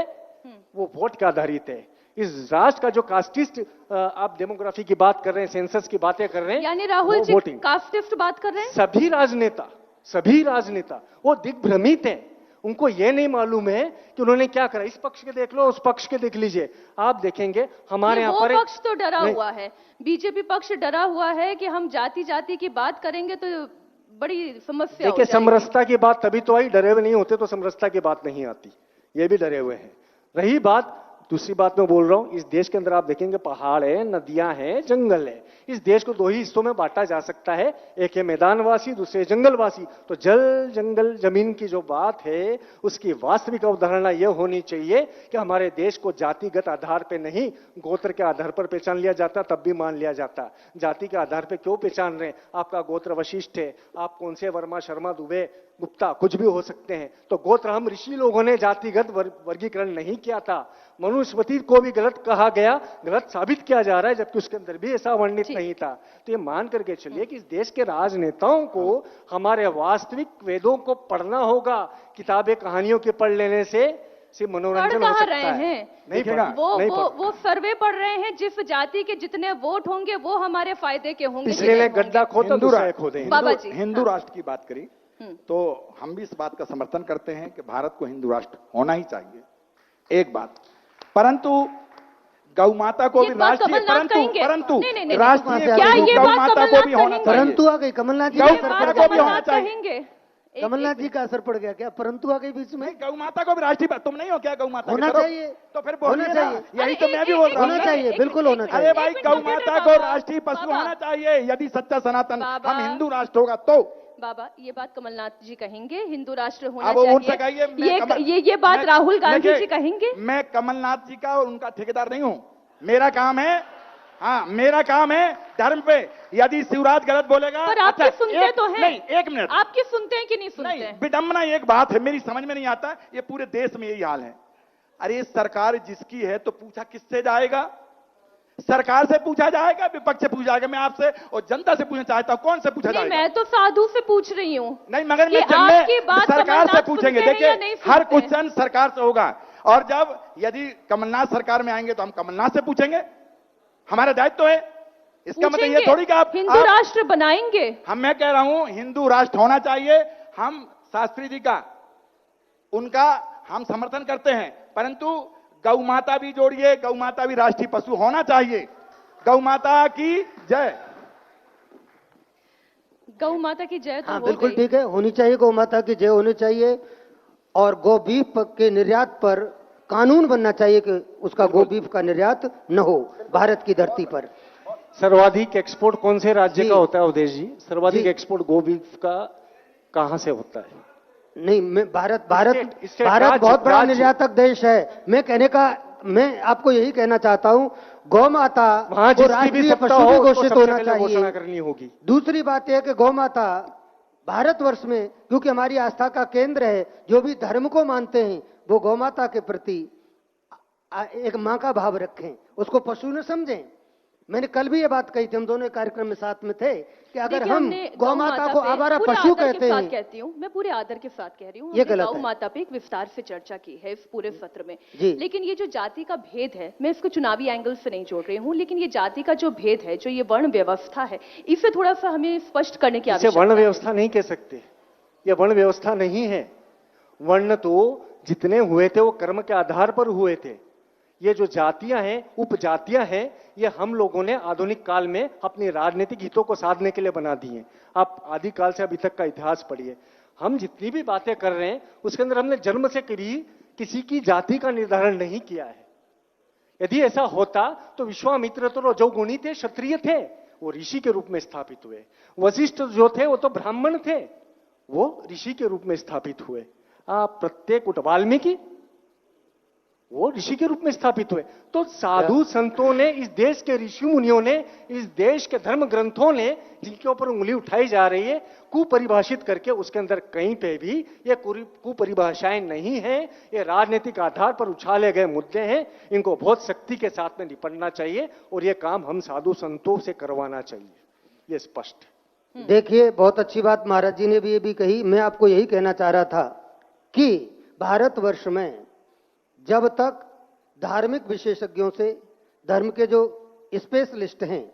S4: वो वोट के आधारित है। इस राष्ट्र का जो कास्टिस्ट आप डेमोग्राफी की बात कर रहे हैं, सेंसस की बातें कर रहे हैं,
S1: यानी राहुल जी
S4: वोटिंग।
S1: कास्टिस्ट बात कर रहे हैं।
S4: सभी राजनेता वो दिग्भ्रमित हैं। उनको ये नहीं मालूम है कि उन्होंने क्या करा। इस पक्ष के देख लो, उस पक्ष के देख लीजिए, आप देखेंगे हमारे यहाँ पर
S1: पक्ष तो डरा हुआ है, बीजेपी पक्ष डरा हुआ है कि हम जाति जाति की बात करेंगे तो बड़ी समस्या हो
S4: देखिए,
S1: जाएगी।
S4: समरसता की बात तभी तो आई, डरे हुए नहीं होते तो समरसता की बात नहीं आती। ये भी डरे हुए हैं। रही बात, दूसरी बात मैं बोल रहा हूं, इस देश के अंदर आप देखेंगे पहाड़ है, नदियां हैं, जंगल है। इस देश को दो ही हिस्सों में बांटा जा सकता है, एक है मैदानवासी, दूसरे जंगलवासी। तो जल जंगल जमीन की जो बात है उसकी वास्तविक अवधारणा यह होनी चाहिए कि हमारे देश को जातिगत आधार पे नहीं, गोत्र के आधार पर पहचान लिया जाता, तब भी मान लिया जाता। जाति के आधार पे क्यों पहचान रहे हैं? आपका गोत्र वशिष्ठ है, आप कौन से वर्मा, शर्मा, दुबे, गुप्ता कुछ भी हो सकते हैं। तो गोत्र हम ऋषि लोगों ने जातिगत वर्गीकरण नहीं किया था। मनुस्मृति को भी गलत कहा गया, गलत साबित किया जा रहा है, जबकि उसके अंदर भी ऐसा वर्णित नहीं था। तो ये मान करके चलिए कि इस देश के राजनेताओं को हमारे वास्तविक वेदों को पढ़ना होगा। किताबें कहानियों के पढ़ लेने से सिर्फ मनोरंजन हो सकता है। नहीं पढ़ा,
S1: वो सर्वे पढ़ रहे हैं, जिस जाति के जितने वोट होंगे वो हमारे फायदे के होंगे।
S4: इसलिए गड्ढा खोदा दूसरा खोदे।
S1: बाबा जी,
S3: हिंदू राष्ट्र की बात करी तो हम भी इस बात का समर्थन करते हैं कि भारत को हिंदू राष्ट्र होना ही चाहिए, एक बात। परंतु गौ माता को भी राष्ट्रीय, परंतु राष्ट्रीय गौ माता को भी होना चाहिए।
S2: परंतु आ गई कमलनाथ जी,
S3: गौ माता को भी होना चाहिए।
S2: कमलनाथ जी का असर पड़ गया क्या? परंतु आ गई बीच में।
S3: गौ माता को भी राष्ट्रीय, तुम नहीं हो क्या गौ माता?
S2: होना चाहिए,
S3: तो फिर
S2: होना चाहिए।
S3: यही तो मैं भी बोल रहा हूँ,
S2: होना चाहिए, बिल्कुल होना चाहिए।
S3: अरे भाई, गौ माता को राष्ट्रीय पशु होना चाहिए। यदि सच्चा सनातन हम हिंदू राष्ट्र होगा तो।
S1: बाबा, ये बात कमलनाथ जी कहेंगे, हिंदू राष्ट्र होना
S3: अब उनसे
S1: चाहिए। ये बात राहुल गांधी जी कहेंगे।
S3: मैं कमलनाथ जी का और उनका ठेकेदार नहीं हूं। मेरा काम है, हाँ मेरा काम है धर्म पे। यदि शिवराज गलत बोलेगा,
S1: पर आपकी सुनते तो हैं।
S3: नहीं, एक मिनट,
S1: आपकी सुनते हैं कि नहीं सुनते?
S3: नहीं, विडंबना एक बात है, मेरी समझ में नहीं आता। ये पूरे देश में यही हाल है। अरे सरकार जिसकी है तो पूछा किससे जाएगा? सरकार से पूछा जाएगा, विपक्ष से पूछा जाएगा? मैं आपसे और जनता से पूछना चाहता हूं, कौन से पूछा जाएगा?
S1: मैं तो साधु से पूछ रही हूं।
S3: नहीं, मगर मैं सरकार से पूछेंगे। देखिए, हर क्वेश्चन सरकार से होगा, और जब यदि कमलनाथ सरकार में आएंगे तो हम कमलनाथ से पूछेंगे। हमारा दायित्व तो है। इसका मतलब ये थोड़ी कि आप
S1: हिंदू राष्ट्र बनाएंगे।
S3: मैं कह रहा हूं हिंदू राष्ट्र होना चाहिए। हम शास्त्री जी का, उनका हम समर्थन करते हैं, परंतु गौ माता भी जोड़िए। गौ माता भी राष्ट्रीय पशु होना चाहिए। गौ माता की जय।
S1: गौ माता की जय तो
S2: हाँ,
S1: हो
S2: बिल्कुल
S1: गई।
S2: ठीक है, होनी चाहिए, गौ माता की जय होनी चाहिए। और गो बीफ के निर्यात पर कानून बनना चाहिए कि उसका गो बीफ का निर्यात न हो भारत की धरती पर।
S4: सर्वाधिक एक्सपोर्ट कौन से राज्य का होता है अवधेश जी? सर्वाधिक एक्सपोर्ट गो बीफ का कहां से होता है?
S2: नहीं, भारत बहुत बड़ा निर्यातक देश है। मैं आपको यही कहना चाहता हूं, गौ माता को राष्ट्रीय पशु भी घोषित होना चाहिए।
S4: करनी होगी।
S2: दूसरी बात यह कि गौ माता भारतवर्ष में, क्योंकि हमारी आस्था का केंद्र है, जो भी धर्म को मानते हैं वो गौ माता के प्रति एक मां का भाव रखें, उसको पशु न समझें। मैंने कल भी ये बात कही थी, हम दोनों कार्यक्रम में साथ में थे, कि अगर हम गौ माता को आवारा पशु कहते हैं,
S1: कहती हूँ मैं, पूरे आदर के साथ कह रही हूँ,
S2: ये गलत है।
S1: गौ माता पे एक विस्तार से चर्चा की है इस पूरे सत्र में। लेकिन ये जो जाति का भेद है, मैं इसको चुनावी एंगल से नहीं जोड़ रही हूँ, लेकिन ये जाति का जो भेद है, जो ये वर्ण व्यवस्था है, इसे थोड़ा सा हमें स्पष्ट करने की आवश्यकता है।
S4: वर्ण व्यवस्था नहीं कह सकते, ये वर्ण व्यवस्था नहीं है। वर्ण तो जितने हुए थे वो कर्म के आधार पर हुए थे। ये जो जातियां हैं, उपजातियां हैं, ये हम लोगों ने आधुनिक काल में अपनी राजनीतिक हितों को साधने के लिए बना दी हैं। आप आदिकाल से अभी तक का इतिहास पढ़िए। हम जितनी भी बातें कर रहे हैं उसके अंदर हमने जन्म से किसी की जाति का निर्धारण नहीं किया है। यदि ऐसा होता तो विश्वामित्र तो रजोगुणी थे, क्षत्रिय थे, वो ऋषि के रूप में स्थापित हुए। वशिष्ठ जो थे वो तो ब्राह्मण थे, वो ऋषि के रूप में स्थापित हुए। आप प्रत्येक वाल्मीकि वो ऋषि के रूप में स्थापित हुए। तो साधु संतों ने, इस देश के ऋषि मुनियों ने, इस देश के धर्म ग्रंथों ने, जिनके ऊपर उंगली उठाई जा रही है, कुपरिभाषित करके उसके अंदर कहीं पे भी ये कुपरिभाषाएं नहीं है, ये राजनीतिक आधार पर उछाले गए मुद्दे हैं। इनको बहुत सख्ती के साथ में निपटना चाहिए और ये काम हम साधु संतों से करवाना चाहिए, ये स्पष्ट है।
S2: देखिए, बहुत अच्छी बात महाराज जी ने भी ये भी कही। मैं आपको यही कहना चाह रहा था कि भारतवर्ष में जब तक धार्मिक विशेषज्ञों से, धर्म के जो स्पेशलिस्ट हैं,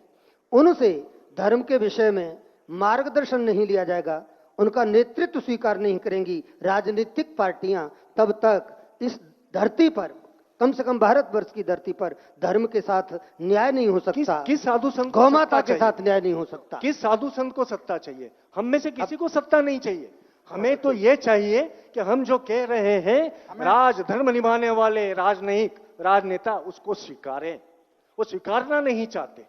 S2: उनसे धर्म के विषय में मार्गदर्शन नहीं लिया जाएगा, उनका नेतृत्व स्वीकार नहीं करेंगी राजनीतिक पार्टियां, तब तक इस धरती पर, कम से कम भारतवर्ष की धरती पर, धर्म के साथ न्याय नहीं हो सकता।
S4: किस साधु संत,
S2: गौ माता के साथ न्याय नहीं हो सकता।
S4: किस साधु संत को सत्ता चाहिए? हम में से किसी को सत्ता नहीं चाहिए। हमें तो ये चाहिए कि हम जो कह रहे हैं, राज धर्म निभाने वाले राजनेता उसको स्वीकारें। वो स्वीकारना नहीं चाहते,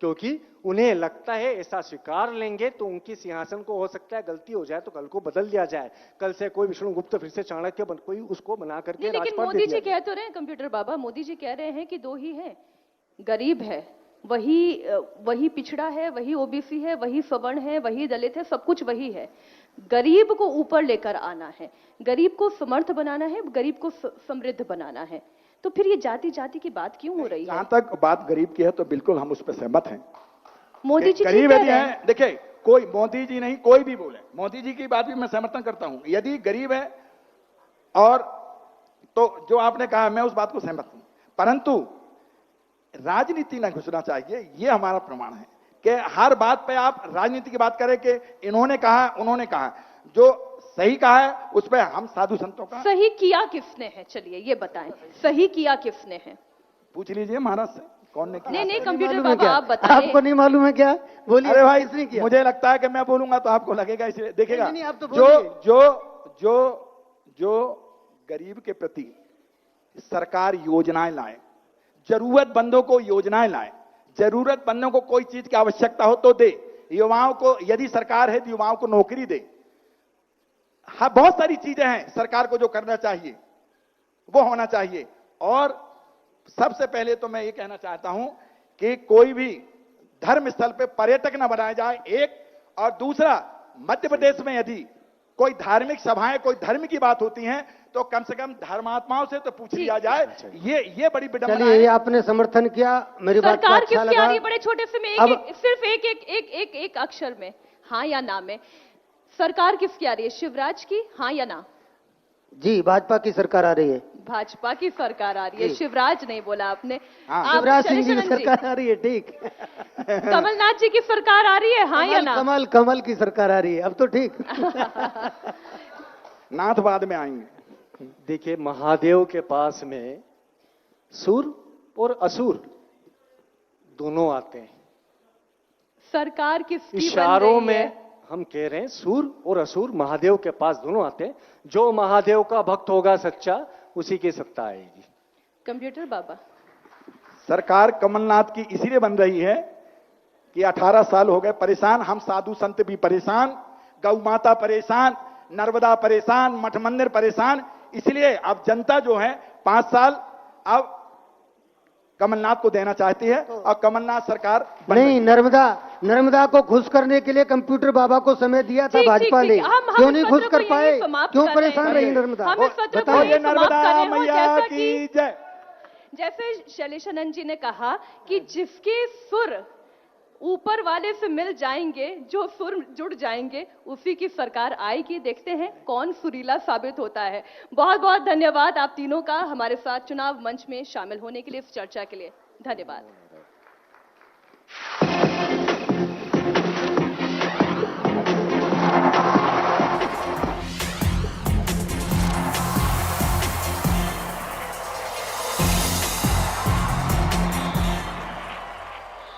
S4: क्योंकि उन्हें लगता है ऐसा स्वीकार लेंगे तो उनकी सिंहासन को हो सकता है गलती हो जाए तो कल को बदल दिया जाए, कल से कोई विष्णुगुप्त फिर से चाणक्य कोई उसको बना करके
S1: लेकिन मोदी जी कह तो रहे हैं, कंप्यूटर बाबा, मोदी जी कह रहे हैं कि दो ही है, गरीब है, वही पिछड़ा है, वही ओबीसी है, वही सवर्ण है, वही दलित है, सब कुछ वही है। गरीब को ऊपर लेकर आना है, गरीब को समर्थ बनाना है, गरीब को समृद्ध बनाना है। तो फिर ये जाति जाति की बात क्यों हो रही है?
S3: जहां तक बात गरीब की है तो बिल्कुल हम उस पर सहमत हैं।
S1: मोदी जी
S3: गरीब यदि है, देखिए, कोई मोदी जी नहीं, कोई भी बोले, मोदी जी की बात भी मैं समर्थन करता हूं। यदि गरीब है और तो जो आपने कहा, मैं उस बात को सहमत हूं, परंतु राजनीति न घुसना चाहिए, ये हमारा प्रमाण है कि हर बात पे आप राजनीति की बात करें कि इन्होंने कहा, उन्होंने कहा। जो सही कहा है उस पर हम साधु संतों का,
S1: सही किया किसने है, चलिए ये बताएं, सही किया किसने है?
S3: पूछ लीजिए महाराज से, कौन ने किया।
S1: नहीं कंप्यूटर बाबा आप बताएं।
S2: आपको नहीं मालूम है क्या? बोलिए।
S3: अरे भाई,
S2: किसने किया?
S3: मुझे लगता है कि मैं बोलूंगा तो आपको लगेगा, इसलिए देखिएगा,
S2: नहीं, आप तो
S3: जो गरीब के प्रति सरकार योजनाएं लाए, जरूरतमंदों को योजनाएं लाए, जरूरतमंदों को कोई चीज की आवश्यकता हो तो दे, युवाओं को, यदि सरकार है तो युवाओं को नौकरी दे। हाँ, बहुत सारी चीजें हैं सरकार को जो करना चाहिए वो होना चाहिए। और सबसे पहले तो मैं ये कहना चाहता हूं कि कोई भी धर्म स्थल पे पर्यटक न बनाया जाए, एक। और दूसरा, मध्य प्रदेश में यदि कोई धार्मिक सभाएं, कोई धर्म की बात होती हैं तो कम से कम धर्मात्माओं से तो पूछ लिया जाए। ये बड़ी विडंबना है।
S2: चलिए, ये आपने समर्थन किया, मेरी बात को
S1: सरकार
S2: अच्छा
S1: किसकी आ रही है?
S2: लगा।
S1: बड़े छोटे से में सिर्फ एक अक्षर में, हाँ या ना में, सरकार किसकी आ रही है? शिवराज की, हाँ या ना?
S2: जी, भाजपा की सरकार आ रही है।
S1: भाजपा की सरकार आ रही है, शिवराज नहीं बोला आपने।
S3: हाँ।
S2: शिवराज सिंह जी की सरकार आ रही है, ठीक।
S1: कमलनाथ जी की सरकार आ रही है, हाँ या ना?
S2: कमल की सरकार आ रही है, अब तो ठीक।
S3: नाथ बाद में आएंगे।
S4: देखिए, महादेव के पास में सुर और असुर दोनों आते हैं।
S1: सरकार किसकी बन
S4: इशारों
S1: रही है?
S4: में हम कह रहे हैं सुर और असुर महादेव के पास दोनों आते हैं। जो महादेव का भक्त होगा सच्चा, उसी की सत्ता आएगी।
S1: कंप्यूटर बाबा,
S3: सरकार कमलनाथ की इसीलिए बन रही है कि 18 साल हो गए परेशान, हम साधु संत भी परेशान, गौ माता परेशान, नर्मदा परेशान, मठ मंदिर परेशान। इसलिए अब जनता जो है 5 साल अब कमलनाथ को देना चाहती है और कमलनाथ सरकार
S2: नहीं, नर्मदा को खुश करने के लिए कंप्यूटर बाबा को समय दिया था
S1: ठीक,
S2: भाजपा
S1: ठीक,
S2: ने,
S1: ठीक, हम
S2: क्यों
S1: इस
S2: नहीं
S1: सत्र
S2: खुश
S1: को
S2: कर
S1: यहीं
S2: पाए?
S1: समाप्त
S2: क्यों
S1: कर
S2: परेशान
S1: रहे हैं।
S2: रही नर्मदा?
S1: हम इस सत्र को
S3: बताइए,
S1: यहीं समाप्त
S3: नर्मदा
S1: कर रहे हैं।
S3: मैया
S1: जैसा
S3: की
S1: कि
S3: जय।
S1: जैसे शैलेशानंद जी ने कहा कि जिसके सुर ऊपर वाले से मिल जाएंगे, जो सुर जुड़ जाएंगे, उसी की सरकार आएगी। देखते हैं कौन सुरीला साबित होता है। बहुत बहुत धन्यवाद आप तीनों का हमारे साथ चुनाव मंच में शामिल होने के लिए, इस चर्चा के लिए धन्यवाद।